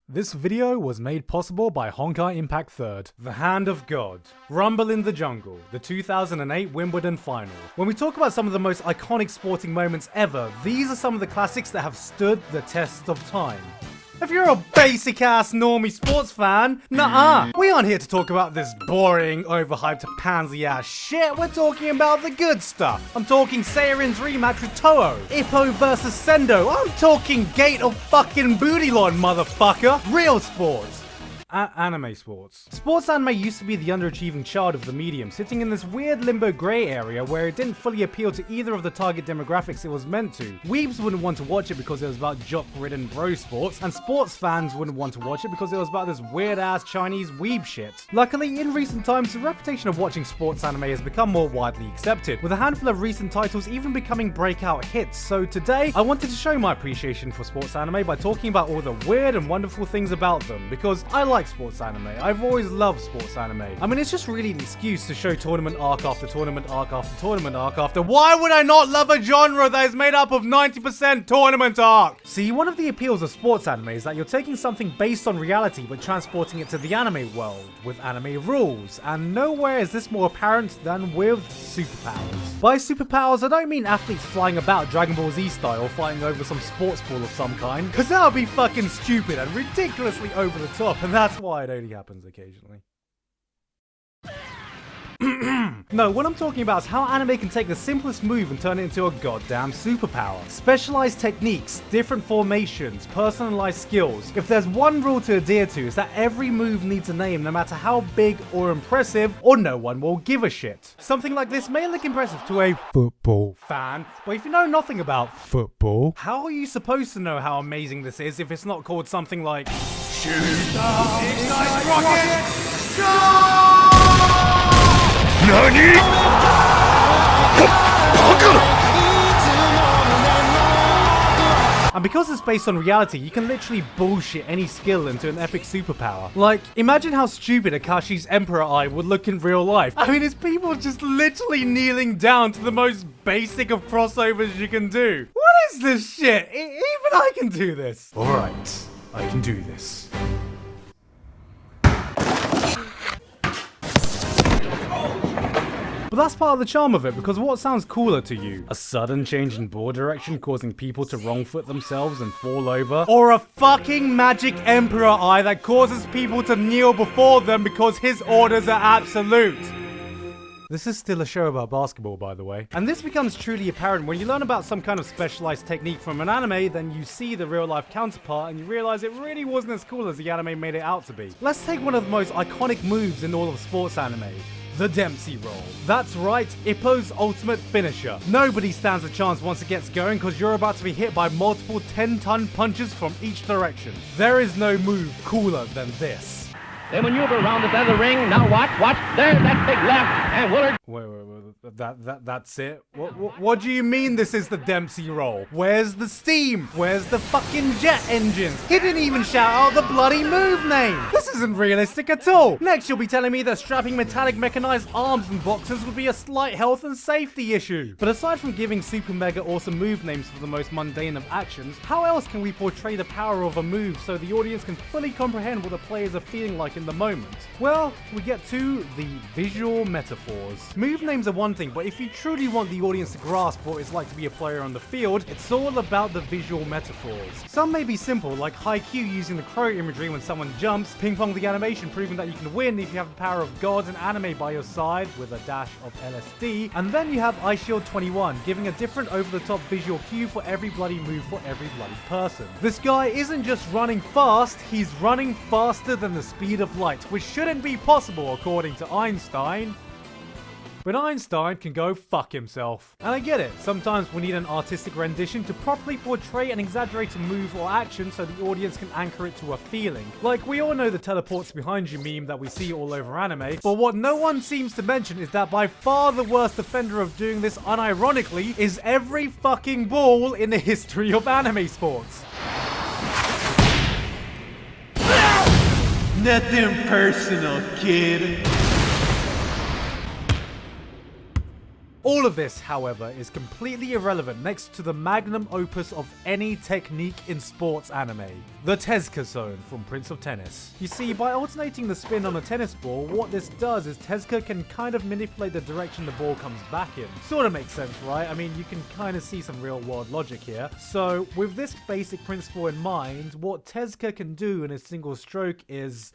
This video was made possible by Honkai Impact 3rd, The Hand of God, Rumble in the Jungle, the 2008 Wimbledon final. When we talk about some of the most iconic sporting moments ever, these are some of the classics that have stood the test of time. If you're a basic-ass normie sports fan, nuh-uh. We aren't here to talk about this boring, overhyped, pansy-ass shit. We're talking about the good stuff. I'm talking Seirin's rematch with Toho, Ippo versus Sendo. I'm talking Gate of fucking Bootylon, motherfucker. Real sports. Anime sports. Sports anime used to be the underachieving child of the medium, sitting in this weird limbo grey area where it didn't fully appeal to either of the target demographics it was meant to. Weebs wouldn't want to watch it because it was about jock-ridden bro sports, and sports fans wouldn't want to watch it because it was about this weird-ass Chinese weeb shit. Luckily, in recent times, the reputation of watching sports anime has become more widely accepted, with a handful of recent titles even becoming breakout hits. So today, I wanted to show my appreciation for sports anime by talking about all the weird and wonderful things about them, because I like sports anime. I've always loved sports anime. I mean, it's just really an excuse to show tournament arc after tournament arc after tournament arc after. Why would I not love a genre that is made up of 90% tournament arc? See, one of the appeals of sports anime is that you're taking something based on reality but transporting it to the anime world with anime rules, and nowhere is this more apparent than with Superpowers. By Superpowers, I don't mean athletes flying about Dragon Ball Z style fighting over some sports ball of some kind, because that would be fucking stupid and ridiculously over the top, and that's why it only happens occasionally. No, what I'm talking about is how anime can take the simplest move and turn it into a goddamn superpower. Specialized techniques, different formations, personalized skills. If there's one rule to adhere to, it's that every move needs a name no matter how big or impressive, or no one will give a shit. Something like this may look impressive to a football fan, but if you know nothing about football, how are you supposed to know how amazing this is if it's not called something like Shoot up, Ignite Rocket, Go! NANI?! And because it's based on reality, you can literally bullshit any skill into an epic superpower. Like, imagine how stupid Akashi's Emperor Eye would look in real life. I mean, it's people just literally kneeling down to the most basic of crossovers you can do. What is this shit? Even I can do this. Alright, I can do this. But that's part of the charm of it, because what sounds cooler to you? A sudden change in ball direction causing people to wrong foot themselves and fall over? Or a fucking magic Emperor Eye that causes people to kneel before them because his orders are absolute? This is still a show about basketball, by the way. And this becomes truly apparent when you learn about some kind of specialized technique from an anime, then you see the real-life counterpart and you realize it really wasn't as cool as the anime made it out to be. Let's take one of the most iconic moves in all of sports anime. The Dempsey Roll. That's right, Ippo's ultimate finisher. Nobody stands a chance once it gets going because you're about to be hit by multiple 10-ton punches from each direction. There is no move cooler than this. They maneuver around the center of the ring. Now watch. There's that big left, and Willard. Wait, that's it? What do you mean this is the Dempsey Roll? Where's the steam? Where's the fucking jet engines? He didn't even shout out the bloody move name. This isn't realistic at all. Next, you'll be telling me that strapping metallic mechanized arms and boxes would be a slight health and safety issue. But aside from giving super mega awesome move names for the most mundane of actions, how else can we portray the power of a move so the audience can fully comprehend what the players are feeling like in the moment? Well, we get to the visual metaphors. Move names are one thing, but if you truly want the audience to grasp what it's like to be a player on the field, it's all about the visual metaphors. Some may be simple, like Haikyuu using the crow imagery when someone jumps, Ping Pong the animation proving that you can win if you have the power of God and anime by your side with a dash of LSD, and then you have Ice Shield 21 giving a different over-the-top visual cue for every bloody move for every bloody person. This guy isn't just running fast, he's running faster than the speed of light, which shouldn't be possible according to Einstein. But Einstein can go fuck himself. And I get it, sometimes we need an artistic rendition to properly portray an exaggerated move or action so the audience can anchor it to a feeling. Like, we all know the teleports behind you meme that we see all over anime, but what no one seems to mention is that by far the worst offender of doing this unironically is every fucking ball in the history of anime sports. Nothing personal, kid. All of this, however, is completely irrelevant next to the magnum opus of any technique in sports anime, the Tezuka zone from Prince of Tennis. You see, by alternating the spin on a tennis ball, what this does is Tezuka can kind of manipulate the direction the ball comes back in. Sort of makes sense, right? I mean, you can kind of see some real world logic here. So with this basic principle in mind, what Tezuka can do in a single stroke is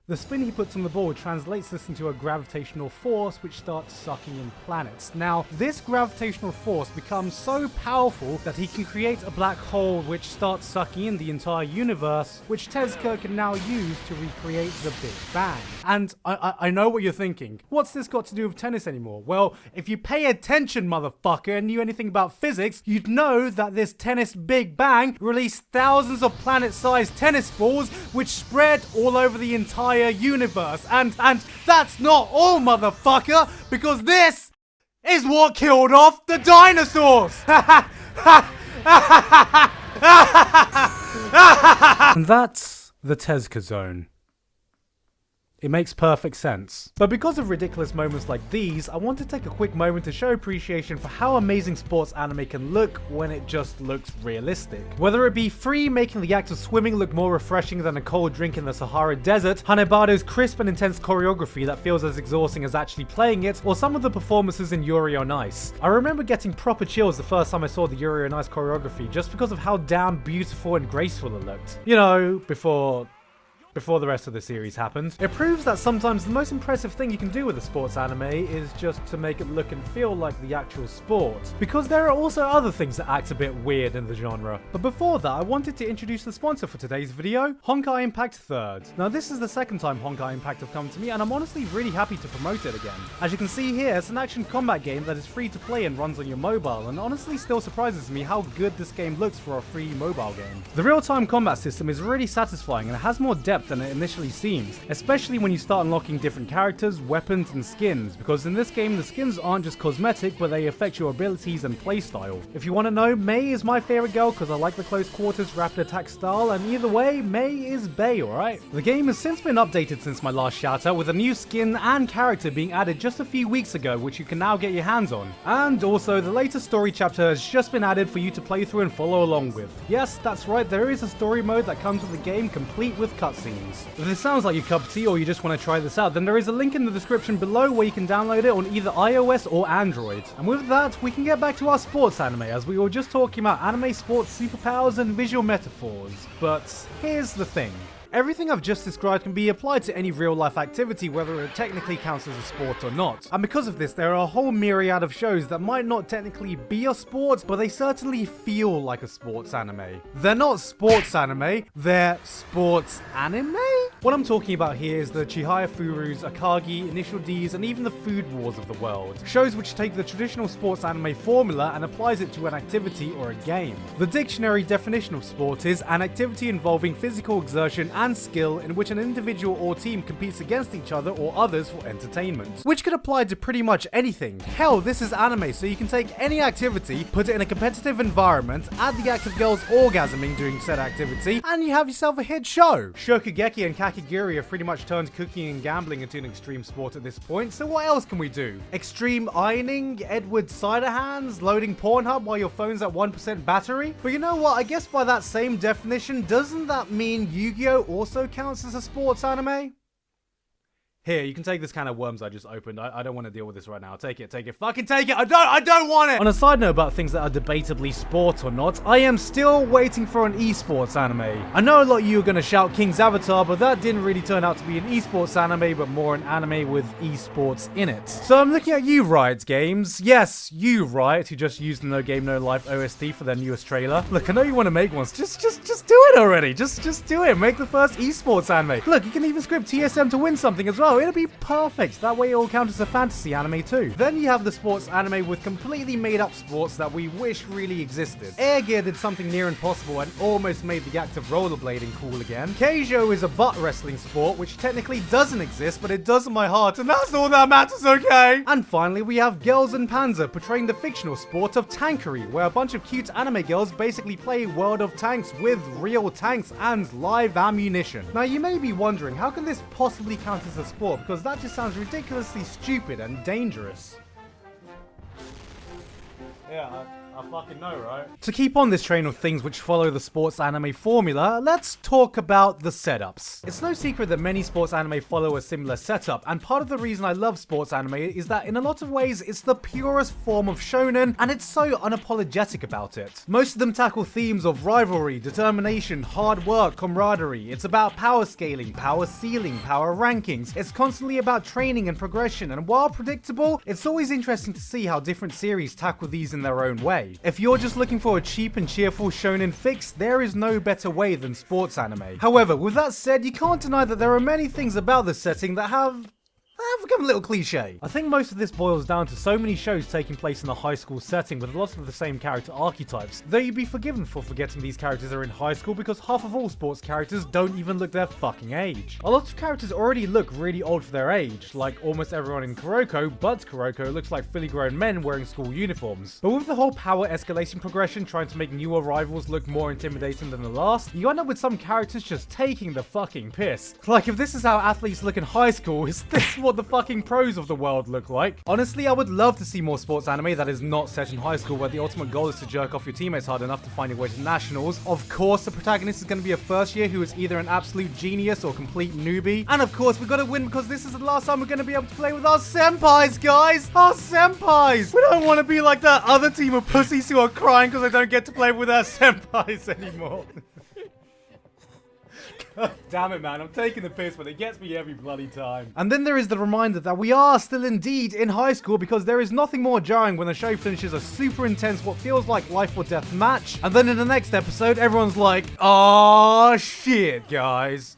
the spin he puts on the ball translates this into a gravitational force which starts sucking in planets. Now, this gravitational force becomes so powerful that he can create a black hole which starts sucking in the entire universe, which Tezuka can now use to recreate the Big Bang. And I know what you're thinking. What's this got to do with tennis anymore? Well, if you pay attention, motherfucker, and knew anything about physics, you'd know that this tennis Big Bang released thousands of planet-sized tennis balls which spread all over the entire universe, and that's not all, motherfucker, because this is what killed off the dinosaurs. And that's the Tezuka zone. It makes perfect sense. But because of ridiculous moments like these, I want to take a quick moment to show appreciation for how amazing sports anime can look when it just looks realistic. Whether it be Free making the act of swimming look more refreshing than a cold drink in the Sahara Desert, Hanebado's crisp and intense choreography that feels as exhausting as actually playing it, or some of the performances in Yuri on Ice. I remember getting proper chills the first time I saw the Yuri on Ice choreography just because of how damn beautiful and graceful it looked. You know, before the rest of the series happened. It proves that sometimes the most impressive thing you can do with a sports anime is just to make it look and feel like the actual sport. Because there are also other things that act a bit weird in the genre. But before that, I wanted to introduce the sponsor for today's video, Honkai Impact 3rd. Now this is the second time Honkai Impact have come to me, and I'm honestly really happy to promote it again. As you can see here, it's an action combat game that is free to play and runs on your mobile, and honestly still surprises me how good this game looks for a free mobile game. The real-time combat system is really satisfying and it has more depth than it initially seems, especially when you start unlocking different characters, weapons, and skins, because in this game the skins aren't just cosmetic, but they affect your abilities and playstyle. If you want to know, Mei is my favorite girl because I like the close quarters rapid attack style, and either way, Mei is bae, alright? The game has since been updated since my last shout out, with a new skin and character being added just a few weeks ago, which you can now get your hands on. And also, the latest story chapter has just been added for you to play through and follow along with. Yes, that's right, there is a story mode that comes with the game complete with cutscenes. If this sounds like your cup of tea or you just want to try this out, then there is a link in the description below where you can download it on either iOS or Android. And with that, we can get back to our sports anime, as we were just talking about anime sports superpowers and visual metaphors. But here's the thing. Everything I've just described can be applied to any real-life activity, whether it technically counts as a sport or not. And because of this, there are a whole myriad of shows that might not technically be a sport, but they certainly feel like a sports anime. They're not sports anime, they're sports anime? What I'm talking about here is the Chihaya Furus, Akagi, Initial D's, and even the Food Wars of the world. Shows which take the traditional sports anime formula and applies it to an activity or a game. The dictionary definition of sport is an activity involving physical exertion and skill in which an individual or team competes against each other or others for entertainment. Which could apply to pretty much anything. Hell, this is anime, so you can take any activity, put it in a competitive environment, add the act of girls orgasming during said activity, and you have yourself a hit show. Shokugeki and Kakiguri have pretty much turned cooking and gambling into an extreme sport at this point, so what else can we do? Extreme ironing, Edward cider hands, loading Pornhub while your phone's at 1% battery? But you know what, I guess by that same definition, doesn't that mean Yu-Gi-Oh! Also counts as a sports anime? Here, you can take this can of worms I just opened. I don't want to deal with this right now. Take it, fucking take it. I don't want it. On a side note about things that are debatably sport or not, I am still waiting for an esports anime. I know a lot of you are going to shout King's Avatar, but that didn't really turn out to be an esports anime, but more an anime with esports in it. So I'm looking at you, Riot Games. Yes, you, Riot, who just used the No Game No Life OST for their newest trailer. Look, I know you want to make ones. Just do it already. Just do it. Make the first esports anime. Look, you can even script TSM to win something as well. It'll be perfect. That way it will count as a fantasy anime too. Then you have the sports anime with completely made up sports that we wish really existed. Air Gear did something near impossible and almost made the act of rollerblading cool again. Keijo is a butt wrestling sport which technically doesn't exist, but it does in my heart, and that's all that matters, okay? And finally we have Girls and Panzer portraying the fictional sport of tankery, where a bunch of cute anime girls basically play World of Tanks with real tanks and live ammunition. Now you may be wondering, how can this possibly count as a sport? Because that just sounds ridiculously stupid and dangerous. Yeah, I fucking know, right? To keep on this train of things which follow the sports anime formula, let's talk about the setups. It's no secret that many sports anime follow a similar setup, and part of the reason I love sports anime is that in a lot of ways it's the purest form of shonen, and it's so unapologetic about it. Most of them tackle themes of rivalry, determination, hard work, camaraderie. It's about power scaling, power ceiling, power rankings. It's constantly about training and progression, and while predictable, it's always interesting to see how different series tackle these in their own way. If you're just looking for a cheap and cheerful shonen fix, there is no better way than sports anime. However, with that said, you can't deny that there are many things about this setting that have become a little cliche. I think most of this boils down to so many shows taking place in a high school setting with lots of the same character archetypes, though you'd be forgiven for forgetting these characters are in high school because half of all sports characters don't even look their fucking age. A lot of characters already look really old for their age, like almost everyone in Kuroko, but Kuroko looks like fully grown men wearing school uniforms. But with the whole power escalation progression trying to make newer rivals look more intimidating than the last, you end up with some characters just taking the fucking piss. Like, if this is how athletes look in high school, is this what the fucking pros of the world look like? Honestly, I would love to see more sports anime that is not set in high school where the ultimate goal is to jerk off your teammates hard enough to find your way to nationals. Of course, the protagonist is going to be a first year who is either an absolute genius or complete newbie. And of course, we got to win because this is the last time we're going to be able to play with our senpais, guys! Our senpais! We don't want to be like that other team of pussies who are crying because they don't get to play with their senpais anymore. God damn it, man. I'm taking the piss, but it gets me every bloody time. And then there is the reminder that we are still indeed in high school, because there is nothing more jarring when the show finishes a super intense, what feels like life or death match. And then in the next episode, everyone's like, "Aw, shit, guys.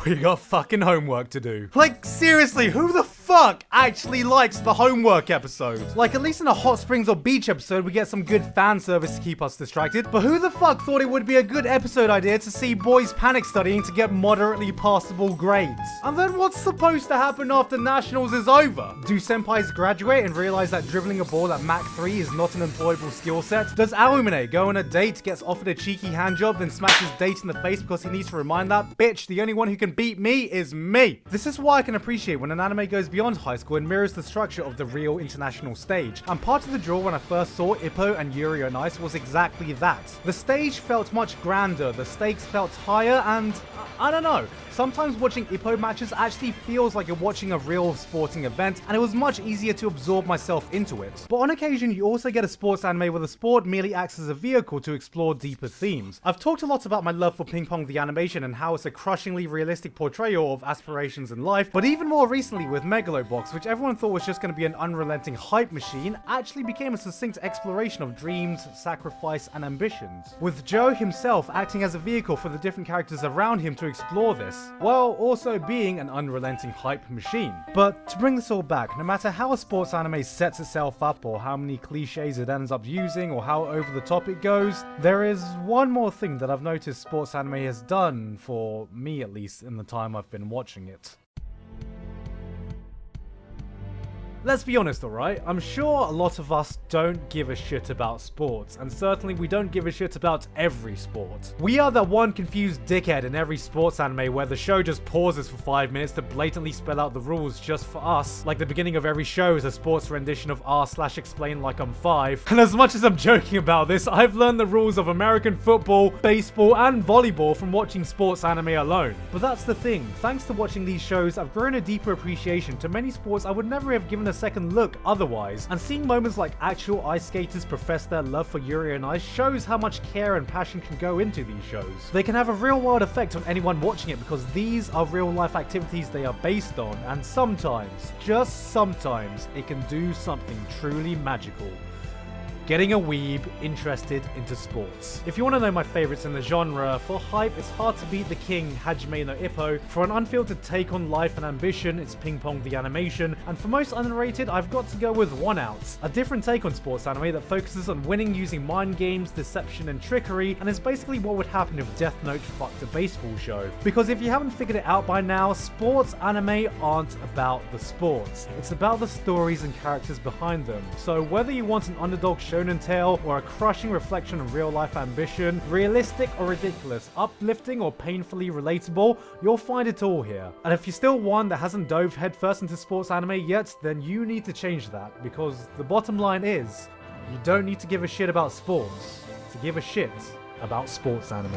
We got fucking homework to do." Like, seriously, who the fuck actually likes the homework episode? Like, at least in a hot springs or beach episode, we get some good fan service to keep us distracted. But who the fuck thought it would be a good episode idea to see boys panic studying to get moderately passable grades? And then what's supposed to happen after nationals is over? Do senpais graduate and realize that dribbling a ball at Mach 3 is not an employable skill set? Does Aomine go on a date, gets offered a cheeky handjob, then smashes date in the face because he needs to remind that bitch the only one who can beat me is me? This is why I can appreciate when an anime goes beyond high school and mirrors the structure of the real international stage. And part of the draw when I first saw Ippo and Yuri on Ice was exactly that. The stage felt much grander, the stakes felt higher, and I don't know. Sometimes watching Ippo matches actually feels like you're watching a real sporting event, and it was much easier to absorb myself into it. But on occasion, you also get a sports anime where the sport merely acts as a vehicle to explore deeper themes. I've talked a lot about my love for Ping Pong the animation and how it's a crushingly realistic portrayal of aspirations in life, but even more recently with Megalobox, which everyone thought was just going to be an unrelenting hype machine, actually became a succinct exploration of dreams, sacrifice, and ambitions, with Joe himself acting as a vehicle for the different characters around him to explore this, while also being an unrelenting hype machine. But to bring this all back, no matter how a sports anime sets itself up, or how many cliches it ends up using, or how over the top it goes, there is one more thing that I've noticed sports anime has done, for me at least, in the time I've been watching it. Let's be honest, alright? I'm sure a lot of us don't give a shit about sports, and certainly we don't give a shit about every sport. We are that one confused dickhead in every sports anime where the show just pauses for 5 minutes to blatantly spell out the rules just for us, like the beginning of every show is a sports rendition of r/explain like I'm 5. And as much as I'm joking about this, I've learned the rules of American football, baseball, and volleyball from watching sports anime alone. But that's the thing, thanks to watching these shows, I've grown a deeper appreciation to many sports I would never have given a second look otherwise, and seeing moments like actual ice skaters profess their love for Yuri on Ice shows how much care and passion can go into these shows. They can have a real world effect on anyone watching it because these are real life activities they are based on, and sometimes, just sometimes, it can do something truly magical. Getting a weeb interested into sports. If you want to know my favorites in the genre, for hype, it's hard to beat the king, Hajime no Ippo. For an unfiltered take on life and ambition, it's Ping Pong the animation. And for most underrated, I've got to go with One Out, a different take on sports anime that focuses on winning using mind games, deception, and trickery, and is basically what would happen if Death Note fucked a baseball show. Because if you haven't figured it out by now, sports anime aren't about the sports. It's about the stories and characters behind them. So whether you want an underdog shonen tale or a crushing reflection of real life ambition, realistic or ridiculous, uplifting or painfully relatable, you'll find it all here. And if you're still one that hasn't dove headfirst into sports anime yet, then you need to change that, because the bottom line is, You don't need to give a shit about sports to give a shit about sports anime.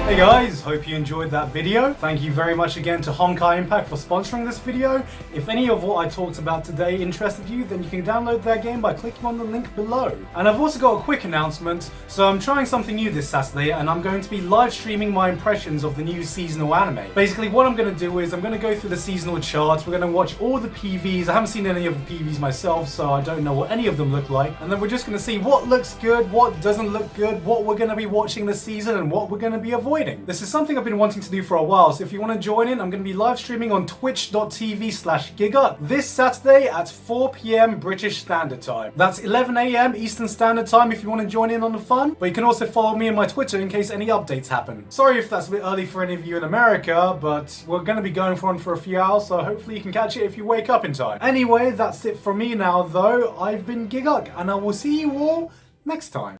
Hey guys, hope you enjoyed that video. Thank you very much again to Honkai Impact for sponsoring this video. If any of what I talked about today interested you, then you can download their game by clicking on the link below. And I've also got a quick announcement. So I'm trying something new this Saturday and I'm going to be live streaming my impressions of the new seasonal anime. Basically what I'm going to do is I'm going to go through the seasonal charts, we're going to watch all the PVs. I haven't seen any of the PVs myself, so I don't know what any of them look like. And then we're just going to see what looks good, what doesn't look good, what we're going to be watching this season and what we're going to be avoiding. This is something I've been wanting to do for a while, so if you want to join in, I'm going to be live streaming on twitch.tv/Gigguk this Saturday at 4 PM British Standard Time. That's 11 AM Eastern Standard Time if you want to join in on the fun, but you can also follow me on my Twitter in case any updates happen. Sorry if that's a bit early for any of you in America, but we're going to be going on for a few hours, so hopefully you can catch it if you wake up in time. Anyway, that's it from me now though. I've been Gigguk, and I will see you all next time.